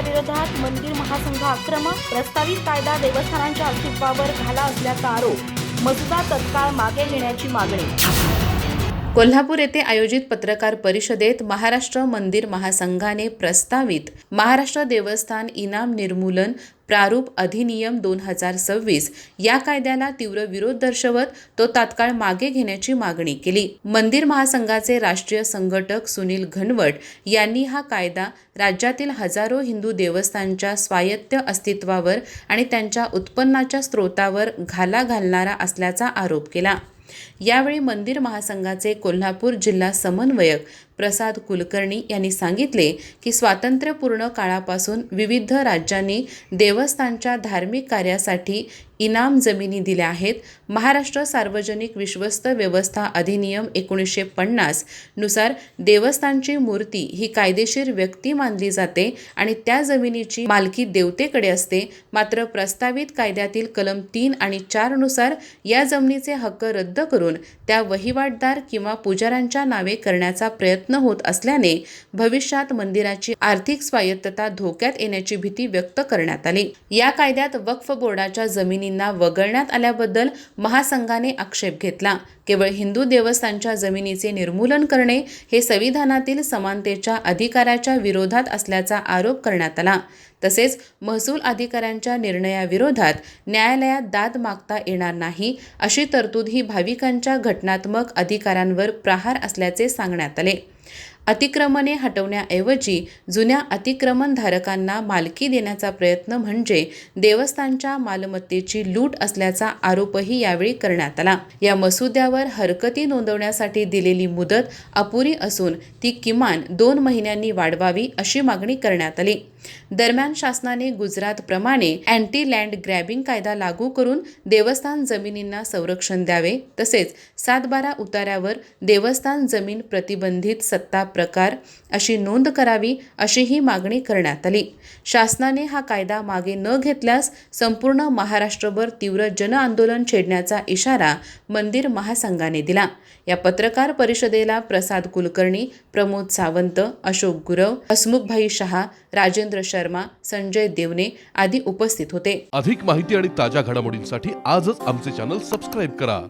न्यायालयाविरोधात मंदिर महासंघ आक्रमक. प्रस्तावित कायदा देवस्थानांच्या अस्तित्वावर घाला असल्याचा आरोप. मसुदा तत्काळ मागे घेण्याची मागणी. कोल्हापूर येथे आयोजित पत्रकार परिषदेत महाराष्ट्र मंदिर महासंघाने प्रस्तावित महाराष्ट्र देवस्थान इनाम निर्मूलन प्रारूप अधिनियम 2026 या कायद्याला तीव्र विरोध दर्शवत तो तात्काळ मागे घेण्याची मागणी केली. मंदिर महासंघाचे राष्ट्रीय संघटक सुनील घनवट यांनी हा कायदा राज्यातील हजारो हिंदू देवस्थानच्या स्वायत्त अस्तित्वावर आणि त्यांच्या उत्पन्नाच्या स्रोतावर घाला घालणारा असल्याचा आरोप केला. यावेळी मंदिर महासंघाचे कोल्हापूर जिल्हा समन्वयक प्रसाद कुलकर्णी यांनी सांगितले की स्वातंत्र्यपूर्ण काळापासून विविध राज्यांनी देवस्थानच्या धार्मिक कार्यासाठी इनाम जमिनी दिल्या आहेत. महाराष्ट्र सार्वजनिक विश्वस्त व्यवस्था अधिनियम 1950 नुसार देवस्थानची मूर्ती ही कायदेशीर व्यक्ती मानली जाते आणि त्या जमिनीची मालकी देवतेकडे असते. मात्र प्रस्तावित कायद्यातील कलम 3 आणि 4 नुसार या जमिनीचे हक्क रद्द करून त्या वहिवाटदार किंवा पुजाऱ्यांच्या नावे करण्याचा प्रयत्न होत असल्याने भविष्यात मंदिराची आर्थिक स्वायत्तता धोक्यात येण्याची भीती व्यक्त करण्यात आली. या कायद्यात वक्फ बोर्डाच्या जमिनींना वगळण्यात आल्याबद्दल महासंघाने आक्षेप घेतला. केवळ हिंदू देवस्थानच्या जमिनीचे निर्मूलन करणे हे संविधानातील समानतेच्या अधिकाराच्या विरोधात असल्याचा आरोप करण्यात आला. तसेच महसूल अधिकाऱ्यांच्या निर्णयाविरोधात न्यायालयात दाद मागता येणार नाही अशी तरतूद ही भाविकांच्या घटनात्मक अधिकारांवर प्रहार असल्याचे सांगण्यात आले. अतिक्रमणे हटवण्याऐवजी जुन्या अतिक्रमणधारकांना मालकी देण्याचा प्रयत्न म्हणजे देवस्थानच्या मालमत्तेची लूट असल्याचा आरोपही यावेळी करण्यात आला. या मसुद्यावर हरकती नोंदवण्यासाठी दिलेली मुदत अपुरी असून ती किमान 2 महिन्यांनी वाढवावी अशी मागणी करण्यात आली. दरम्यान शासनाने गुजरातप्रमाणे अँटी लँड ग्रॅबिंग कायदा लागू करून देवस्थान जमिनींना संरक्षण द्यावे. तसेच 7/12 उतार्यावर देवस्थान जमीन प्रतिबंधित सत्ता प्रकार अशी नोंद करावी अशीही मागणी करण्यात आली. शासनाने हा कायदा मागे न घेतल्यास संपूर्ण महाराष्ट्रभर तीव्र जनआंदोलन छेडण्याचा इशारा मंदिर महासंघाने दिला. या पत्रकार परिषदेला प्रसाद कुलकर्णी, प्रमोद सावंत, अशोक गुरव, हसमुखभाई शहा, राजेंद्र शर्मा, संजय देवने आदी उपस्थित होते. अधिक माहिती आणि ताज्या घडामोडींसाठी आजच आमचे चॅनल सबस्क्राईब करा.